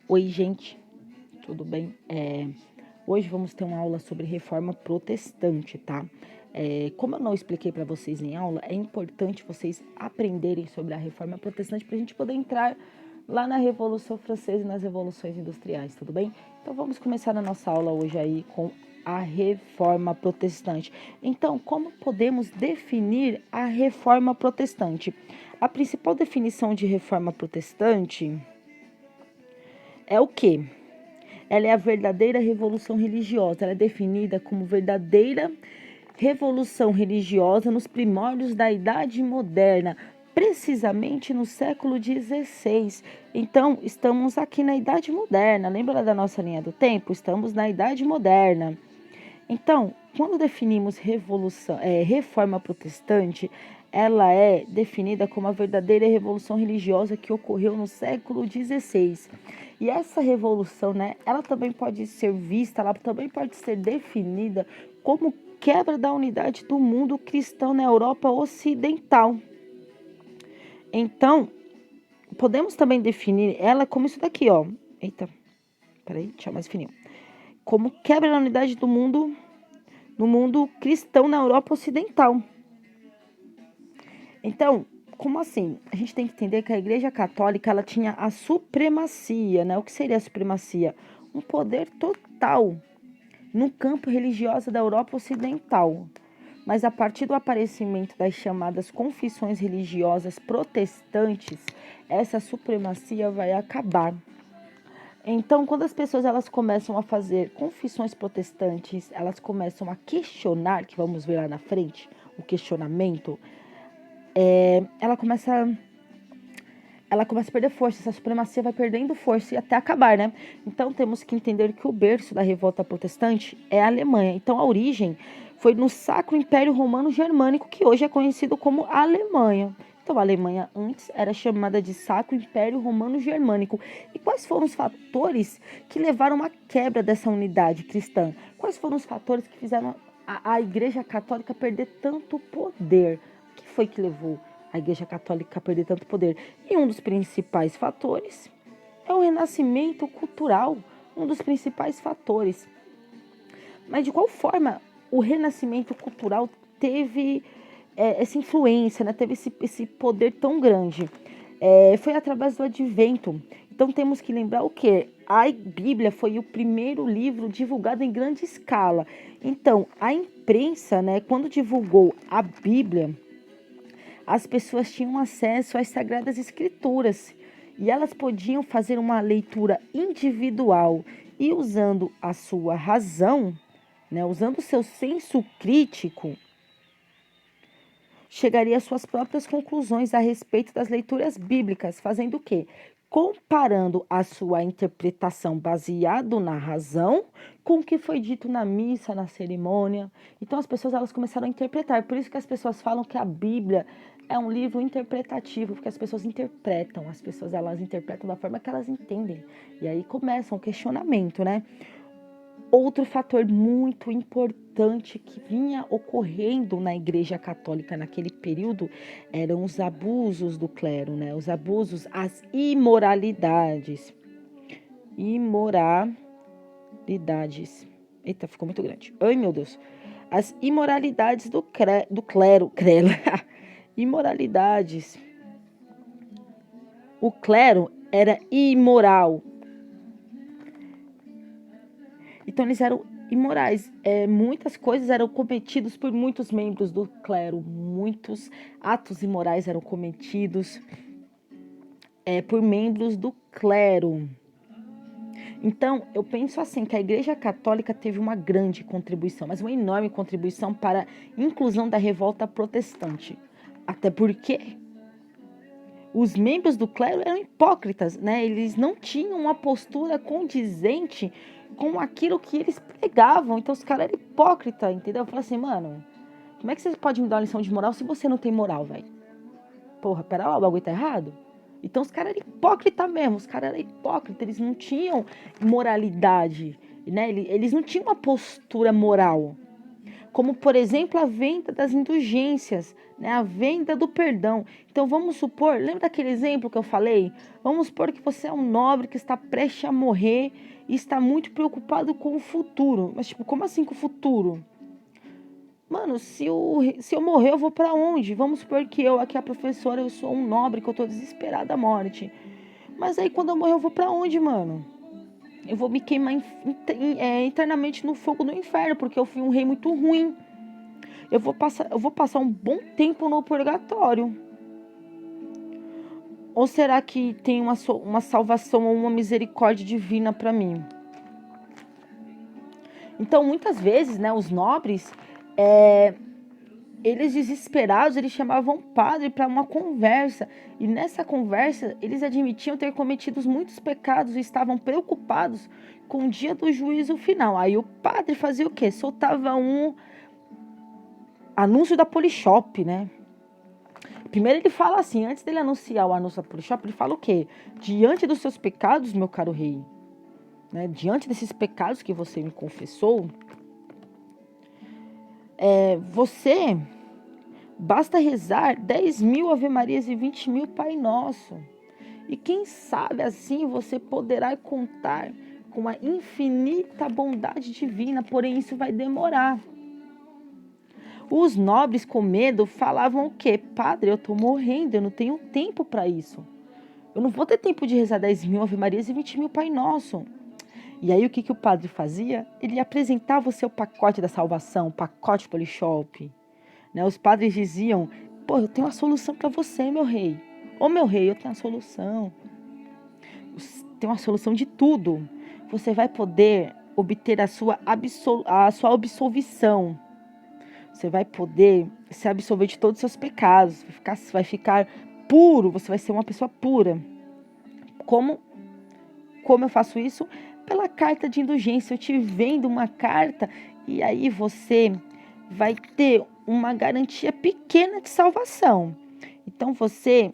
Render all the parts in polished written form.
Oi, gente, tudo bem? Hoje vamos ter uma aula sobre reforma protestante, tá? Como eu não expliquei para vocês em aula, é importante vocês aprenderem sobre a reforma protestante para a gente poder entrar lá na Revolução Francesa e nas revoluções industriais, tudo bem? Então vamos começar a nossa aula hoje aí com a reforma protestante. Então, como podemos definir a reforma protestante? A principal definição de reforma protestante é o quê? Ela é a verdadeira revolução religiosa. Ela é definida como verdadeira revolução religiosa nos primórdios da Idade Moderna, precisamente no século XVI. Então, estamos aqui na Idade Moderna. Lembra da nossa linha do tempo? Estamos na Idade Moderna. Então, quando definimos reforma protestante, ela é definida como a verdadeira revolução religiosa que ocorreu no século XVI. E essa revolução, né, ela também pode ser vista, ela também pode ser definida como quebra da unidade do mundo cristão na Europa Ocidental. Então, podemos também definir ela como isso daqui, ó. Eita, peraí, deixa eu mais fininho. Como quebra da unidade do mundo no mundo cristão na Europa Ocidental. Então, como assim? A gente tem que entender que a Igreja Católica ela tinha a supremacia, né? O que seria a supremacia? Um poder total no campo religioso da Europa Ocidental. Mas a partir do aparecimento das chamadas confissões religiosas protestantes, essa supremacia vai acabar. Então, quando as pessoas elas começam a fazer confissões protestantes, elas começam a questionar, que vamos ver lá na frente, o questionamento, ela começa a perder força, essa supremacia vai perdendo força e até acabar, né? Então, temos que entender que o berço da revolta protestante é a Alemanha. Então, a origem foi no Sacro Império Romano Germânico, que hoje é conhecido como Alemanha. Então, a Alemanha antes era chamada de Sacro Império Romano Germânico. E quais foram os fatores que levaram à quebra dessa unidade cristã? Quais foram os fatores que fizeram a Igreja Católica perder tanto poder? O que foi que levou a Igreja Católica a perder tanto poder? E um dos principais fatores é o renascimento cultural, um dos principais fatores. Mas de qual forma o renascimento cultural teve essa influência, né? Teve esse poder tão grande? Foi através do advento. Então temos que lembrar o quê? A Bíblia foi o primeiro livro divulgado em grande escala. Então, a imprensa, né, quando divulgou a Bíblia, as pessoas tinham acesso às Sagradas Escrituras e elas podiam fazer uma leitura individual e usando a sua razão, né, usando o seu senso crítico, chegaria às suas próprias conclusões a respeito das leituras bíblicas, fazendo o quê? Comparando a sua interpretação baseado na razão com o que foi dito na missa, na cerimônia. Então as pessoas elas começaram a interpretar. Por isso que as pessoas falam que a Bíblia é um livro interpretativo, porque as pessoas interpretam, as pessoas elas interpretam da forma que elas entendem. E aí começa um questionamento, né? Outro fator muito importante que vinha ocorrendo na Igreja Católica naquele período eram os abusos do clero, né? Os abusos, as imoralidades. Imoralidades. Eita, ficou muito grande. Ai, meu Deus. As imoralidades do clero. Imoralidades. O clero era imoral. Então eles eram imorais. Muitas coisas eram cometidas por muitos membros do clero. Muitos atos imorais eram cometidos por membros do clero. Então, eu penso assim, que a Igreja Católica teve uma grande contribuição, mas uma enorme contribuição para a inclusão da revolta protestante. Até porque os membros do clero eram hipócritas, né? Eles não tinham uma postura condizente com aquilo que eles pregavam. Então, os caras eram hipócritas, entendeu? Eu falo assim, mano, como é que vocês podem me dar uma lição de moral se você não tem moral, velho? Porra, pera lá, o bagulho tá errado? Então, os caras eram hipócritas mesmo. Os caras eram hipócritas, eles não tinham moralidade, né? Eles não tinham uma postura moral. como, por exemplo, a venda das indulgências, né? A venda do perdão. Então, vamos supor, lembra daquele exemplo que eu falei? Vamos supor que você é um nobre que está prestes a morrer e está muito preocupado com o futuro. Mas, tipo, como assim com o futuro? Mano, se eu morrer, eu vou pra onde? Vamos supor que eu, aqui a professora, eu sou um nobre, que eu tô desesperado da morte. Mas aí, quando eu morrer, eu vou pra onde, mano? Eu vou me queimar internamente no fogo do inferno, porque eu fui um rei muito ruim. Eu vou passar um bom tempo no purgatório. Ou será que tem uma salvação ou uma misericórdia divina para mim? Então, muitas vezes, né, os nobres, eles desesperados, eles chamavam o padre para uma conversa. E nessa conversa, eles admitiam ter cometido muitos pecados e estavam preocupados com o dia do juízo final. Aí o padre fazia o quê? Soltava um anúncio da Polishop, né? Primeiro ele fala assim, antes dele anunciar o anúncio da Polishop, ele fala o quê? Diante dos seus pecados, meu caro rei, né? Diante desses pecados que você me confessou, você basta rezar 10.000 Ave Marias e 20.000 Pai Nosso. E quem sabe assim você poderá contar com a infinita bondade divina, porém isso vai demorar. Os nobres, com medo, falavam o quê? Padre, eu estou morrendo, eu não tenho tempo para isso. Eu não vou ter tempo de rezar 10.000 Ave Marias e 20.000 Pai Nosso. E aí o que o padre fazia? Ele apresentava o seu pacote da salvação, o pacote Polishop. Né? Os padres diziam, pô, eu tenho uma solução para você, meu rei. Ô, meu rei, eu tenho uma solução. Tem uma solução de tudo. Você vai poder obter a sua absolvição. Você vai poder se absolver de todos os seus pecados. Vai ficar puro. Você vai ser uma pessoa pura. Como eu faço isso? Pela carta de indulgência. Eu te vendo uma carta e aí você vai ter uma garantia pequena de salvação. Então você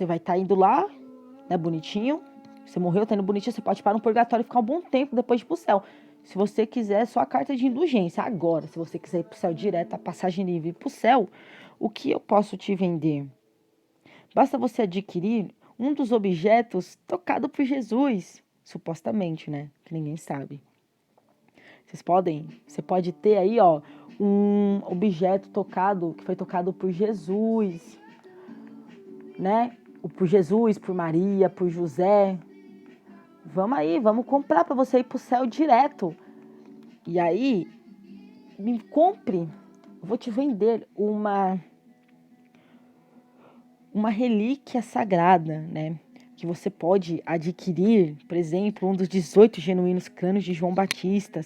vai estar indo lá, né, bonitinho. Você morreu, tá indo bonitinho, você pode parar no purgatório e ficar um bom tempo depois de ir pro céu. Se você quiser, só a carta de indulgência. Agora, se você quiser ir pro céu direto, a passagem livre pro céu, o que eu posso te vender? Basta você adquirir um dos objetos tocado por Jesus, supostamente, né? Que ninguém sabe. Você pode ter aí, ó, um objeto que foi tocado por Jesus, né? Por Jesus, por Maria, por José. Vamos aí, vamos comprar para você ir pro céu direto. E aí, me compre, eu vou te vender uma relíquia sagrada, né? Que você pode adquirir, por exemplo, um dos 18 genuínos crânios de João Batista,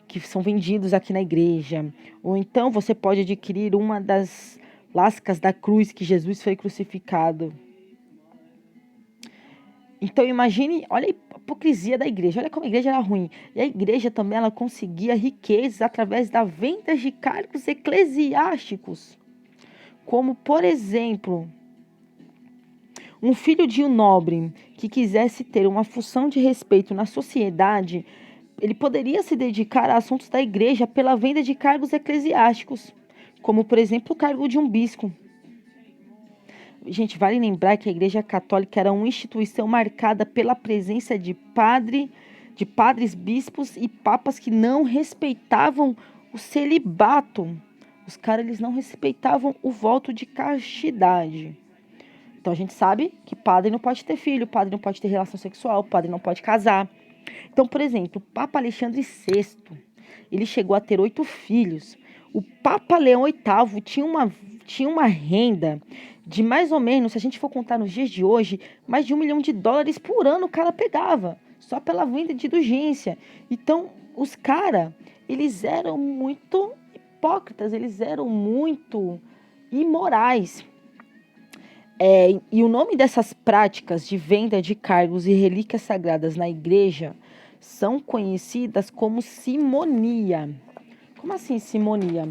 que são vendidos aqui na igreja. Ou então você pode adquirir uma das lascas da cruz que Jesus foi crucificado. Então imagine, olha a hipocrisia da igreja, olha como a igreja era ruim. E a igreja também ela conseguia riquezas através da venda de cargos eclesiásticos. Como, por exemplo, um filho de um nobre que quisesse ter uma função de respeito na sociedade, ele poderia se dedicar a assuntos da igreja pela venda de cargos eclesiásticos, como, por exemplo, o cargo de um bispo. Gente, vale lembrar que a Igreja Católica era uma instituição marcada pela presença de padres, bispos e papas que não respeitavam o celibato. Os caras, eles não respeitavam o voto de castidade. Então a gente sabe que padre não pode ter filho, padre não pode ter relação sexual, padre não pode casar. Então, por exemplo, o Papa Alexandre VI, ele chegou a ter 8 filhos. O Papa Leão VIII tinha uma renda de mais ou menos, se a gente for contar nos dias de hoje, mais de $1 milhão por ano o cara pegava, só pela venda de indulgência. Então, os caras, eles eram muito hipócritas, eles eram muito imorais. E o nome dessas práticas de venda de cargos e relíquias sagradas na igreja são conhecidas como simonia. Como assim simonia?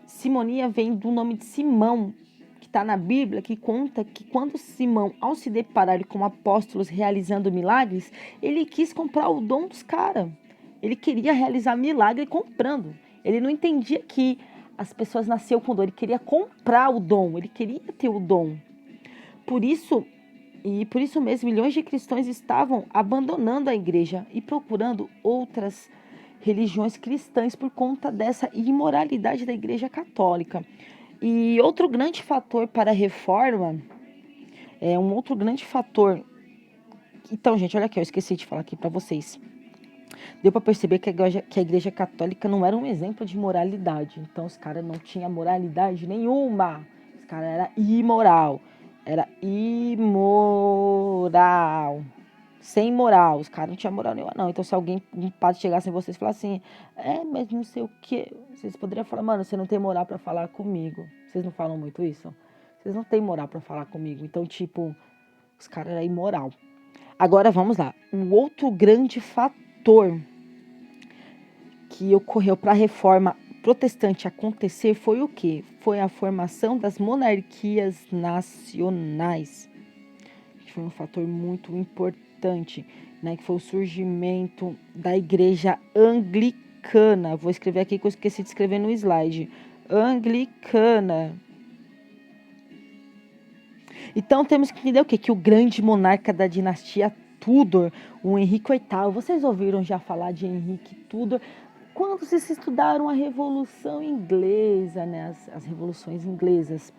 Simonia vem do nome de Simão, que está na Bíblia, que conta que quando Simão, ao se deparar com apóstolos realizando milagres, ele quis comprar o dom dos caras. Ele queria realizar milagre comprando. Ele não entendia que as pessoas nasciam com dom. Ele queria comprar o dom. Ele queria ter o dom. Por isso mesmo, milhões de cristãos estavam abandonando a igreja e procurando outras religiões cristãs por conta dessa imoralidade da igreja católica. E outro grande fator para a reforma, um outro grande fator. Então, gente, olha aqui, eu esqueci de falar aqui para vocês. Deu para perceber que a igreja católica não era um exemplo de moralidade. Então, os caras não tinham moralidade nenhuma. Os caras eram imoral. Era imoral. Sem moral. Os caras não tinham moral nenhuma, não. Então, se um padre chegasse em vocês e falasse assim, mas não sei o quê. Vocês poderiam falar, mano, você não tem moral para falar comigo. Vocês não falam muito isso? Vocês não têm moral para falar comigo. Então, tipo, os caras eram imoral. Agora, vamos lá. Um outro grande fator que ocorreu para a reforma protestante acontecer foi o quê? Foi a formação das monarquias nacionais. Foi um fator muito importante, né? Que foi o surgimento da igreja anglicana. Vou escrever aqui que eu esqueci de escrever no slide. Anglicana. Então temos que entender o quê? Que o grande monarca da dinastia Tudor, o Henrique VIII, vocês ouviram já falar de Henrique Tudor? Quando vocês estudaram a Revolução Inglesa, né, as revoluções inglesas.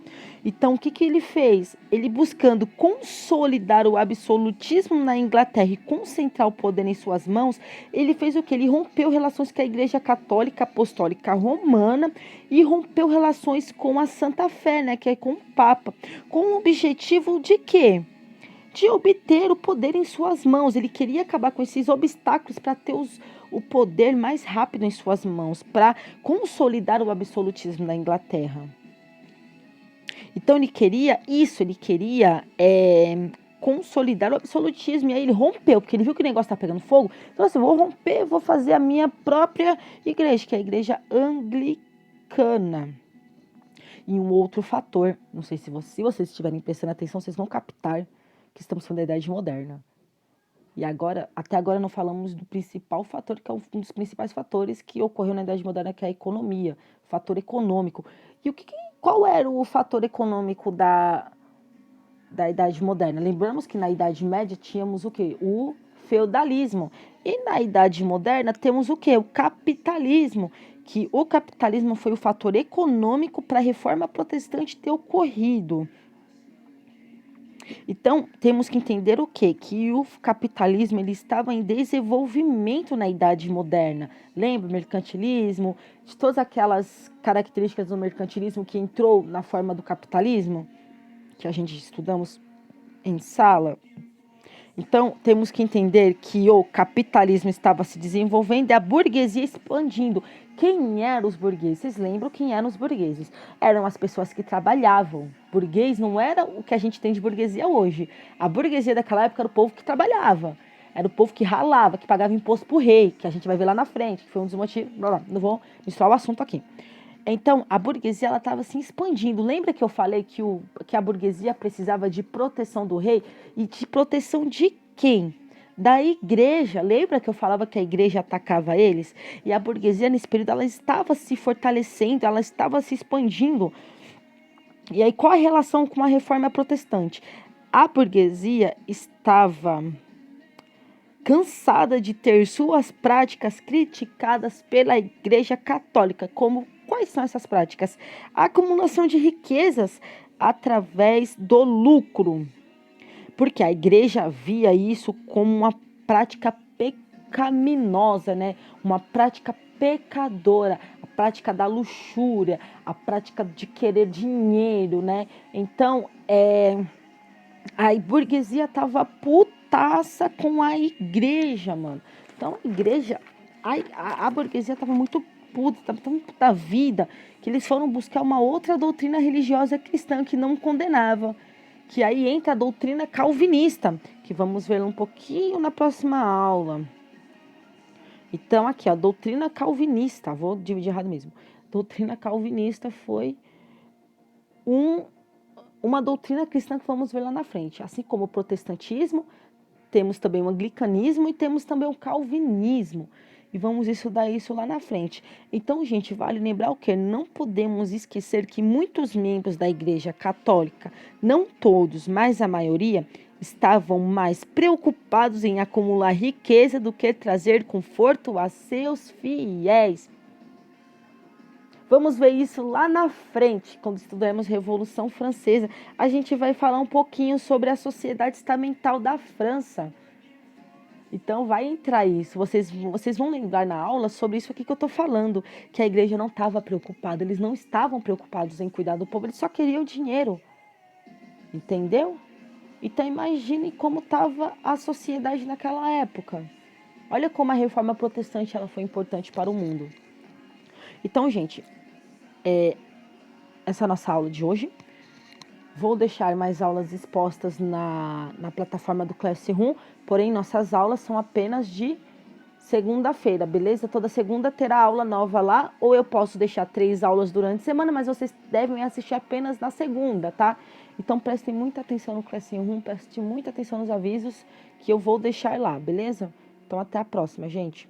Então, o que ele fez? Ele buscando consolidar o absolutismo na Inglaterra e concentrar o poder em suas mãos, ele fez o quê? Ele rompeu relações com a Igreja Católica Apostólica Romana e rompeu relações com a Santa Fé, né, que é com o Papa, com o objetivo de quê? De obter o poder em suas mãos. Ele queria acabar com esses obstáculos para ter o poder mais rápido em suas mãos, para consolidar o absolutismo da Inglaterra. Então ele queria isso, ele queria consolidar o absolutismo. E aí ele rompeu, porque ele viu que o negócio está pegando fogo. Então assim, vou romper, vou fazer a minha própria igreja, que é a igreja anglicana. E um outro fator, não sei se vocês estiverem prestando atenção, vocês vão captar que estamos falando da Idade Moderna. E até agora não falamos do principal fator, que é um dos principais fatores que ocorreu na Idade Moderna, que é a economia, o fator econômico. E qual era o fator econômico da Idade Moderna? Lembramos que na Idade Média tínhamos o quê? O feudalismo. E na Idade Moderna temos o quê? O capitalismo. Que o capitalismo foi o fator econômico para a reforma protestante ter ocorrido. Então, temos que entender o quê? Que o capitalismo ele estava em desenvolvimento na Idade Moderna. Lembra o mercantilismo? De todas aquelas características do mercantilismo que entrou na forma do capitalismo, que a gente estudamos em sala. Então, temos que entender que o capitalismo estava se desenvolvendo e a burguesia expandindo. Quem eram os burgueses? Vocês lembram quem eram os burgueses? Eram as pessoas que trabalhavam. Burguês não era o que a gente tem de burguesia hoje. A burguesia daquela época era o povo que trabalhava. Era o povo que ralava, que pagava imposto pro rei, que a gente vai ver lá na frente, que foi um dos motivos. Não vou misturar o assunto aqui. Então, a burguesia estava se expandindo. Lembra que eu falei que a burguesia precisava de proteção do rei? E de proteção de quem? Da igreja. Lembra que eu falava que a igreja atacava eles? E a burguesia, nesse período, ela estava se fortalecendo, ela estava se expandindo. E aí, qual a relação com a reforma protestante? A burguesia estava cansada de ter suas práticas criticadas pela Igreja Católica. Quais são essas práticas? A acumulação de riquezas através do lucro. Porque a igreja via isso como uma prática pecaminosa, né? Uma prática pecadora, a prática da luxúria, a prática de querer dinheiro, né? Então, a burguesia estava putaça com a igreja, mano. Então, a igreja, a burguesia estava muito puta, estava tão puta da vida, que eles foram buscar uma outra doutrina religiosa cristã que não condenava. Que aí entra a doutrina calvinista, que vamos ver um pouquinho na próxima aula. Então, aqui, a doutrina calvinista, vou dividir errado mesmo. Doutrina calvinista foi uma doutrina cristã que vamos ver lá na frente. Assim como o protestantismo, temos também o anglicanismo e temos também o calvinismo. e vamos estudar isso lá na frente. Então, gente, vale lembrar o quê? Não podemos esquecer que muitos membros da Igreja Católica, não todos, mas a maioria, estavam mais preocupados em acumular riqueza do que trazer conforto a seus fiéis. Vamos ver isso lá na frente, quando estudarmos Revolução Francesa. A gente vai falar um pouquinho sobre a sociedade estamental da França. Então vai entrar isso. Vocês vão lembrar na aula sobre isso aqui que eu estou falando, que a igreja não estava preocupada, eles não estavam preocupados em cuidar do povo, eles só queriam dinheiro. Entendeu? Então imagine como estava a sociedade naquela época. Olha como a reforma protestante ela foi importante para o mundo. Então, gente, essa é a nossa aula de hoje. Vou deixar mais aulas expostas na plataforma do Classroom, porém nossas aulas são apenas de segunda-feira, beleza? Toda segunda terá aula nova lá, ou eu posso deixar 3 aulas durante a semana, mas vocês devem assistir apenas na segunda, tá? Então prestem muita atenção no Classroom, prestem muita atenção nos avisos que eu vou deixar lá, beleza? Então até a próxima, gente.